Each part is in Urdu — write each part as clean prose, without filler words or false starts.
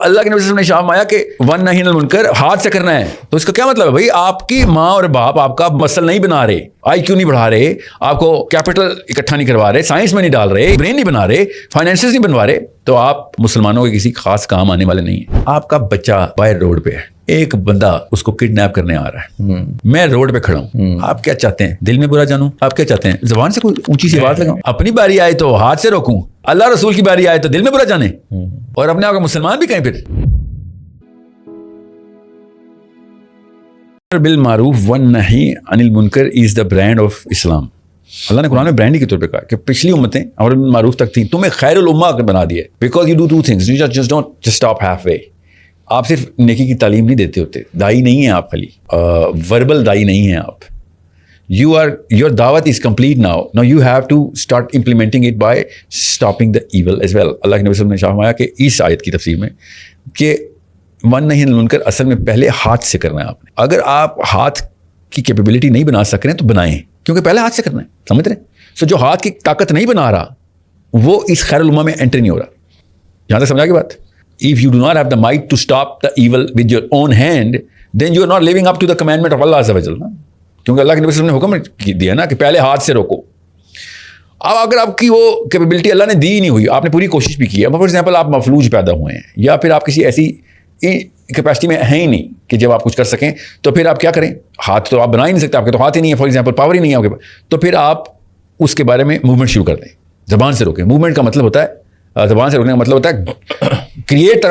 اللہ کے نبی صلی اللہ علیہ وسلم نے شاہ مایا کہ ون نہی عن المنکر ہاتھ سے کرنا ہے. تو اس کا کیا مطلب ہے بھائی؟ آپ کی ماں اور باپ آپ کا مسل نہیں بنا رہے, آئی کیو نہیں بڑھا رہے, آپ کو کیپٹل اکٹھا نہیں کروا رہے, سائنس میں نہیں ڈال رہے, برین نہیں بنا رہے, فائنینسز نہیں بنوا رہے, تو آپ مسلمانوں کے کسی خاص کام آنے والے نہیں ہیں. آپ کا بچہ باہر روڈ پہ ہے, ایک بندہ اس کو کڈنیپ کرنے آ رہا ہے, میں روڈ پہ کھڑا ہوں, آپ کیا چاہتے ہیں؟ دل میں برا جانوں؟ آپ کیا چاہتے ہیں زبان سے کوئی اونچی سی بات لگاؤں؟ اپنی باری آئے تو ہاتھ سے روکوں, اللہ رسول کی باری آئے تو دل میں برا جانے, اور اپنے آپ کو مسلمان بھی کہیں. پھر بالمعروف والنہی عن المنکر از دا برانڈ آف اسلام. اللہ نے قرآن میں برانڈ کے طور پہ کہا کہ پچھلی امتیں امر بالمعروف تک تھیں, تمہیں خیر الامہ بنا دیا, because you do two things, you just don't just stop half way. آپ صرف نیکی کی تعلیم نہیں دیتے ہوتے, دائی نہیں ہیں آپ, خالی وربل دائی نہیں ہیں آپ. Your dawat is complete now. Now you have to start implementing it by stopping the evil as well. اللہ کے نبی صلی اللہ علیہ وسلم نے شاہ فرمایا کہ اس آیت کی تفسیر میں کہ ون نہی عن المنکر اصل میں پہلے ہاتھ سے کرنا ہے آپ نے. اگر آپ ہاتھ کی کیپیبلٹی نہیں بنا سک رہے ہیں تو بنائیں, کیونکہ پہلے ہاتھ سے کرنا ہے, سمجھ رہے ہیں؟ سو جو ہاتھ کی طاقت نہیں بنا رہا وہ اس خیر الامہ میں انٹر نہیں ہو رہا. یہاں تک سمجھا کی بات؟ If you do not have the might to stop the evil with your own hand, then you are not living up to the commandment of Allah Azza wa Jalla. کیونکہ اللہ کے نبی صلی اللہ علیہ وسلم نے حکم دیا نا کہ پہلے ہاتھ سے روکو. اب اگر آپ کی وہ کیپیبلٹی اللہ نے دی نہیں ہوئی, آپ نے پوری کوشش بھی کی ہے, فار ایگزامپل آپ مفلوج پیدا ہوئے ہیں, یا پھر آپ کسی ایسی کیپیسٹی میں ہیں ہی نہیں کہ جب آپ کچھ کر سکیں, تو پھر آپ کیا کریں؟ ہاتھ تو آپ بنا ہی نہیں سکتے, آپ کے تو ہاتھ ہی نہیں ہے, فار ایگزامپل پاور ہی نہیں ہے آپ کے پاس, تو پھر آپ اس کے بارے میں موومنٹ شروع کر دیں. زبان سے روکیں. موومنٹ کا مطلب ہوتا ہے, زبان سے روکنے کا مطلب ہوتا ہے create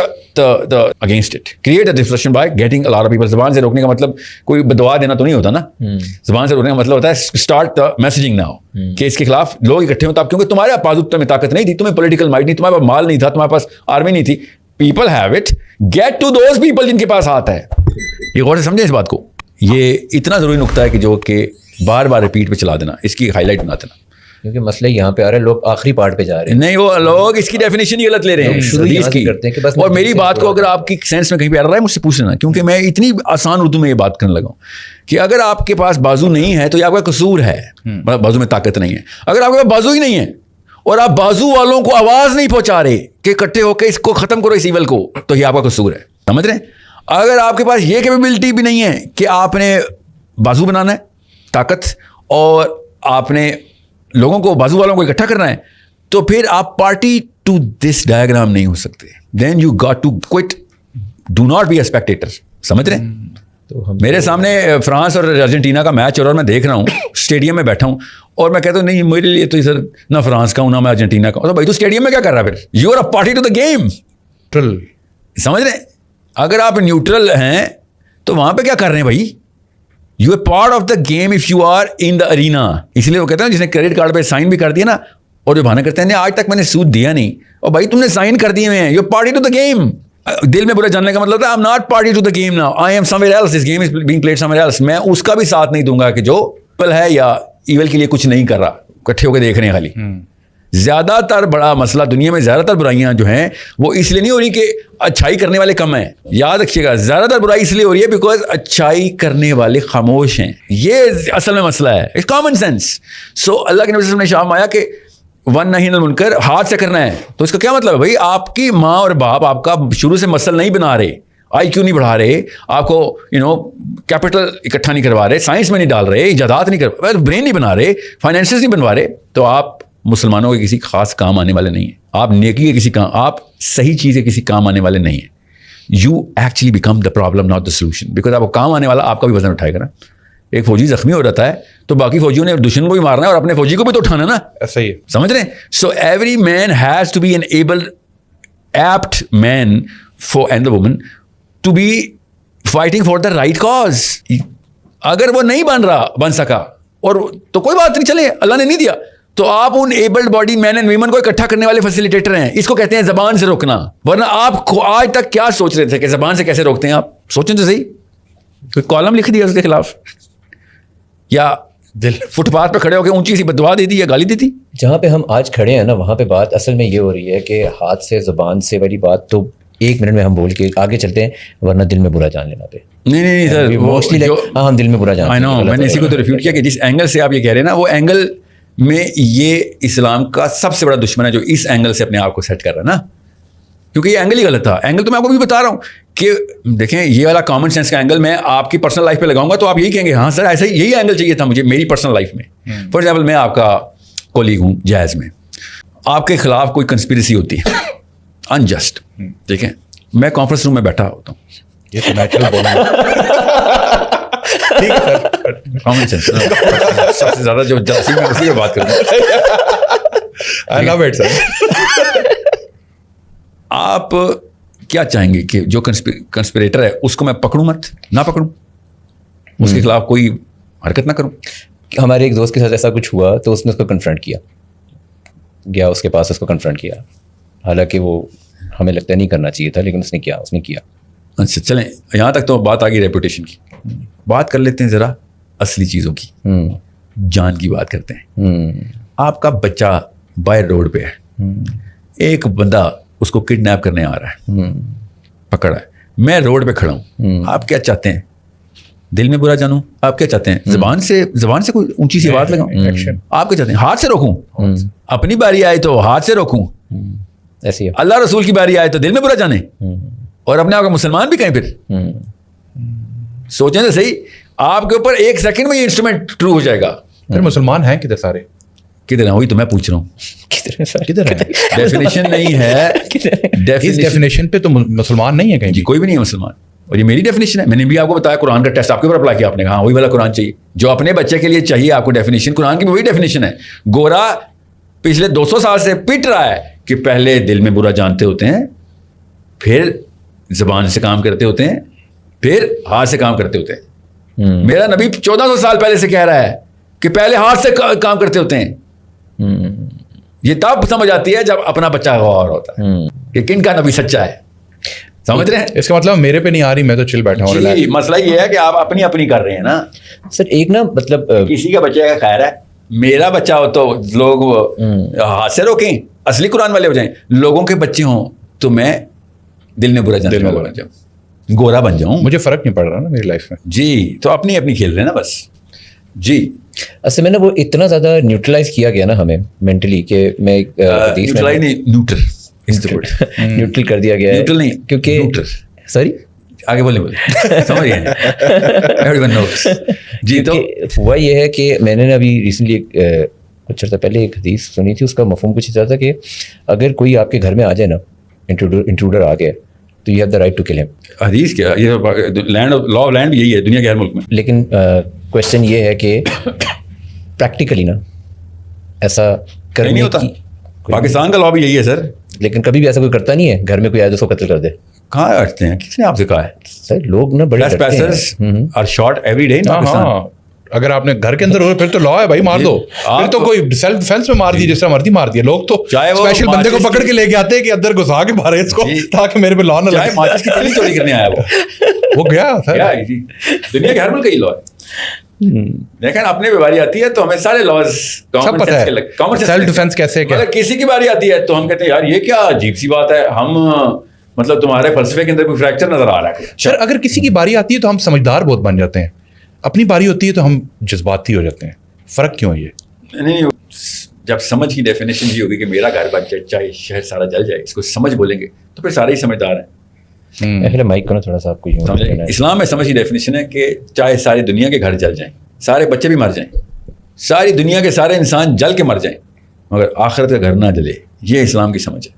against it, create discussion by getting a lot of people. زبان سے روکنے کا مطلب کوئی بدعا دینا تو نہیں ہوتا نا. زبان سے روکنے کا مطلب ہوتا ہے اسٹارٹ دا میسجنگ ناؤ, کہ اس کے خلاف لوگ اکٹھے ہوتا, کیونکہ تمہارے بازو میں طاقت نہیں تھی, تمہیں پولیٹیکل مائٹ نہیں, تمہارے پاس مال نہیں تھا, تمہارے پاس آرمی نہیں تھی. People have it, get to those people جن کے پاس ہاتھ ہے. یہ غور سے سمجھیں اس بات کو, یہ اتنا ضروری نقطہ ہے کہ جو کہ بار بار ریپیٹ پہ چلا دینا, اس کی ہائی لائٹ بنا دینا. کیونکہ مسئلہ یہاں پہ آ رہا ہے, لوگ آخری پارٹ پہ جا رہے ہیں. نہیں, وہ لوگ اس کی ڈیفینیشن غلط لے رہے ہیں. اور میری بات کو اگر آپ کی سینس میں کہیں پہ آ رہا ہے, مجھ سے پوچھ لینا, کیونکہ میں اتنی آسان اردو میں یہ بات کرنے لگا ہوں کہ اگر آپ کے پاس بازو نہیں ہے تو یہ آپ کا قصور ہے, بازو میں طاقت نہیں ہے. اگر آپ کے پاس بازو ہی نہیں ہے اور آپ بازو والوں کو آواز نہیں پہنچا رہے کہ اکٹھے ہو کے اس کو ختم کرو, اس ایول کو, تو یہ آپ کا قصور ہے. سمجھ رہے ہیں؟ اگر آپ کے پاس یہ کیپیبلٹی بھی نہیں ہے کہ آپ نے بازو بنانا ہے, طاقت, اور آپ نے لوگوں کو, بازو والوں کو اکٹھا کرنا ہے, تو پھر آپ پارٹی ٹو دس ڈائیگرام نہیں ہو سکتے. Then you got to quit, do not be a spectator. سمجھ رہے ہیں؟ میرے سامنے فرانس اور ارجنٹینا کا میچ ہو رہا ہے, اور میں دیکھ رہا ہوں, اسٹیڈیم میں بیٹھا ہوں, اور میں کہتا ہوں نہیں میرے لیے تو سر نہ فرانس کا ہوں نہ میں ارجنٹینا کا ہوں. تو بھائی تو اسٹیڈیم میں کیا کر رہا ہے؟ پھر you are a party to the game. سمجھ رہے ہیں؟ اگر آپ نیوٹرل ہیں تو وہاں پہ کیا کر رہے ہیں بھائی؟ You a part of the game if you are in the arena. اس لیے وہ کہتے ہیں جس نے کریڈٹ کارڈ پہ سائن بھی کر دیا نا, اور جو بہانا کرتے ہیں آج تک میں نے سود دیا نہیں, اور بھائی تم نے سائن کر دیے ہوئے ہیں, you party to the game. دل میں برا جاننے کا مطلب ہے I am not party to the game now, I am somewhere else, this game is being played somewhere else. میں اس کا بھی ساتھ نہیں دوں گا کہ جو ایول ہے یا ایول کے لیے کچھ نہیں کر رہا, اکٹھے ہو کے دیکھ رہے ہیں خالی. زیادہ تر بڑا مسئلہ دنیا میں, زیادہ تر برائیاں جو ہیں وہ اس لیے نہیں ہو رہی کہ اچھائی کرنے والے کم ہیں. یاد رکھیے گا, زیادہ تر برائی اس لیے ہو رہی ہے بیکاز اچھائی کرنے والے خاموش ہیں. یہ اصل میں مسئلہ ہے, اٹس کامن سینس. سو اللہ کے نبی صلی اللہ علیہ وسلم نے شاہ مایا کہ ون نہی عن المنکر ہاتھ سے کرنا ہے. تو اس کا کیا مطلب ہے بھائی؟ آپ کی ماں اور باپ آپ کا شروع سے مسل نہیں بنا رہے, آئی کیو نہیں بڑھا رہے, آپ کو کیپٹل اکٹھا نہیں کروا رہے, سائنس میں نہیں ڈال رہے, ایجادات نہیں کر, برین نہیں بنا رہے, فائنینسز نہیں بنوا رہے, تو آپ مسلمانوں کے کسی خاص کام آنے والے نہیں ہیں. آپ نیکی کے کسی کام, آپ صحیح چیز کے کسی کام آنے والے نہیں ہیں. You actually become the problem not the solution, because آپ کو کام آنے والا آپ کا بھی وزن اٹھائے گا نا. ایک فوجی زخمی ہو رہتا ہے تو باقی فوجیوں نے دشمن کو بھی مارنا ہے اور اپنے فوجی کو بھی تو اٹھانا نا. ایسا ہی ہے, سمجھ رہے ہیں؟ So every man has to be an able apt man for and the woman to be fighting for the right cause. اگر وہ نہیں بن سکا اور تو کوئی بات نہیں, چلے اللہ نے نہیں دیا, تو آپ ان abled body men and women کو اکٹھا کرنے والے فیسیلیٹیٹر ہیں. اس کو کہتے ہیں زبان سے روکنا. ورنہ آپ آج تک کیا سوچ رہے تھے کہ زبان سے کیسے روکتے ہیں؟ آپ سوچیں تو صحیح, کوئی کالم لکھ دیا اس کے خلاف, یا فٹ پاتھ پہ کھڑے ہو کے اونچی سی بدعا دے دی یا گالی دی تھی. جہاں پہ ہم آج کھڑے ہیں نا, وہاں پہ بات اصل میں یہ ہو رہی ہے کہ ہاتھ سے زبان سے والی بات تو 1 منٹ میں ہم بول کے آگے چلتے ہیں, ورنہ دل میں برا جان لینا پہ. نہیں سر, موسٹلی ہم دل میں برا جان. میں نے اسی کو تو ریفیوٹ کیا کہ جس اینگل سے آپ یہ کہہ رہے ہیں نا, وہ اینگل میں یہ اسلام کا سب سے بڑا دشمن ہے جو اس اینگل سے اپنے آپ کو سیٹ کر رہا ہے نا. کیونکہ یہ اینگل ہی غلط تھا. اینگل تو میں آپ کو بھی بتا رہا ہوں کہ دیکھیں یہ والا کامن سینس کا اینگل میں آپ کی پرسنل لائف پہ لگاؤں گا تو آپ یہی کہیں گے ہاں سر ایسا یہی اینگل چاہیے تھا مجھے میری پرسنل لائف میں. فار ایگزامپل میں آپ کا کولیگ ہوں جائز میں, آپ کے خلاف کوئی کنسپریسی ہوتی ہے انجسٹ, دیکھیں میں کانفرنس روم میں بیٹھا ہوتا ہوں, یہ تو نیچرل بولنا ٹھیک ہے سر, کامن سینس سب سے زیادہ جو جلسی میں اسی پہ بات کروں آئی لو اٹ سر. آپ کیا چاہیں گے کہ جو کنسپریٹر ہے اس کو میں پکڑوں مت, نہ پکڑوں, اس کے خلاف کوئی حرکت نہ کروں. ہمارے ایک دوست کے ساتھ ایسا کچھ ہوا تو اس نے اس کو کنفرنٹ کیا, گیا اس کے پاس, اس کو کنفرنٹ کیا, حالانکہ وہ ہمیں لگتا ہے نہیں کرنا چاہیے تھا, لیکن اس نے کیا. اچھا چلیں یہاں تک تو بات آ گئی ریپوٹیشن کی, بات کر لیتے ہیں ذرا اصلی چیزوں کی, جان کی بات کرتے ہیں. آپ کا بچہ بائی روڈ پہ ہے, ایک بندہ اس کو کڈنیپ کرنے آ رہا ہے, پکڑا ہے, میں روڈ پہ کھڑا ہوں, آپ کیا چاہتے ہیں؟ دل میں برا جانوں؟ آپ کیا چاہتے ہیں زبان سے کوئی اونچی سی بات لگاؤں؟ آپ کیا چاہتے ہیں ہاتھ سے روکوں؟ اپنی باری آئی تو ہاتھ سے روکوں, ایسی اللہ رسول کی باری آئے تو دل میں برا جانے, اور اپنے آپ کو مسلمان بھی کہیں. پھر سوچیں تو صحیح, آپ کے اوپر ایک سیکنڈ میں یہ انسٹرومنٹ ٹرو ہو جائے گا. پھر مسلمان ہیں کدھر سارے؟ کدھر ہیں وہی تو میں پوچھ رہا ہوں. کدھر ہے؟ ڈیفینیشن نہیں ہے, اس ڈیفینیشن پہ تو مسلمان نہیں ہے کہیں جی, کوئی بھی نہیں ہے مسلمان. اور یہ میری ڈیفینیشن ہے, میں نے بھی آپ کو بتایا قرآن کا ٹیسٹ آپ کے اوپر اپلائی کیا, آپ نے کہا وہی والا قرآن چاہیے جو اپنے بچے کے لیے چاہیے آپ کو ڈیفینیشن, قرآن کی وہی ڈیفینیشن ہے. گورا پچھلے 200 سال سے پٹ رہا ہے کہ پہلے دل میں برا جانتے ہوتے ہیں, پھر زبان سے کام کرتے ہوتے ہیں, پھر ہاتھ سے کام کرتے ہوتے ہیں. میرا نبی 1400 سال پہلے سے کہہ رہا ہے کہ پہلے ہاتھ سے کام کرتے ہوتے ہیں. یہ تب سمجھ آتی ہے جب اپنا بچہ غور ہوتا ہے کہ کن کا نبی سچا ہے. سمجھ رہے ہیں؟ اس کا مطلب میرے پہ نہیں آ رہی, میں تو چل بیٹھا ہوں. جی مسئلہ یہ ہے کہ آپ اپنی کر رہے ہیں نا سر. ایک نا مطلب کسی کا بچے کا خیر ہے, میرا بچہ ہو تو لوگ ہاتھ سے روکیں, اصلی قرآن والے ہو جائیں. لوگوں کے بچے ہوں تو میں دل میں برا جاؤں, گورا بن جاؤں. مجھے فرق نہیں پڑ رہا نا میری لائف میں. جی تو اپنی کھیل رہے ہیں نا بس. جی اصل میں نا وہ اتنا زیادہ نیوٹرلائز کیا گیا نا ہمیں مینٹلی کہ میں نیوٹرل کر دیا گیا ہے. نیوٹرل نہیں کیونکہ سوری آگے بولے سمجھ گئے. جی تو ہوا یہ ہے کہ میں نے ابھی ریسنٹلی کچھ عرصہ پہلے ایک حدیث سنی تھی, اس کا مفہوم کچھ ایسا تھا کہ اگر کوئی آپ کے گھر میں آ جائے نا, انٹروڈر آ گیا, تو you have the right to kill them. حدیث کیا, یہ لینڈ لا آف لینڈ یہی ہے دنیا کے ہر ملک میں. لیکن کوشچن یہ ہے کہ پریکٹیکلی نا ایسا نہیں ہوتا. پاکستان کا لا بھی یہی ہے سر, لیکن کبھی بھی ایسا کوئی کرتا نہیں ہے گھر میں کوئی آئے تو اس کو قتل کر دے. کہاں ہٹتے ہیں, کس نے آپ سے کہا ہے؟ سر لوگ نا بڑے آر شاٹ ایوری ڈے. اگر آپ نے گھر کے اندر ہو پھر تو لا ہے بھائی, مار دو. پھر تو کوئی سیلف ڈیفینس میں مار دی, جس طرح مرضی مار دیا. لوگ تو اسپیشل بندے کو پکڑ کے لے کے آتے ہیں کہ اندر گھسا کے مارے اس کو تاکہ میرے پہ لا نہ لگے. ماچس کی تلی چوری کرنے آیا وہ گیا سر. دنیا کے ہر ملک کا ہی لا ہے. لیکن اپنے باری آتی ہے تو ہمیں سارے لاز سیلف ڈیفینس کیسے, اگر کسی کی باری آتی ہے تو ہم کہتے ہیں یار یہ کیا عجیب سی بات ہے, ہم مطلب تمہارے فلسفے کے اندر کوئی فریکچر نظر آ رہا ہے. سر اگر کسی کی باری آتی ہے تو ہم سمجھدار بہت بن جاتے ہیں, اپنی باری ہوتی ہے تو ہم جذباتی ہو جاتے ہیں. فرق کیوں ہے یہ؟ نہیں, جب سمجھ کی ڈیفینیشن یہ ہوگی کہ میرا گھر بن جائے چاہے شہر سارا جل جائے, اس کو سمجھ بولیں گے تو پھر سارے ہی سمجھدار ہیں. مائک کو نا تھوڑا سا آپ کو اسلام میں سمجھ کی ڈیفینیشن ہے کہ چاہے ساری دنیا کے گھر جل جائیں, سارے بچے بھی مر جائیں, ساری دنیا کے سارے انسان جل کے مر جائیں, مگر آخرت کا گھر نہ جلے. یہ اسلام کی سمجھ ہے.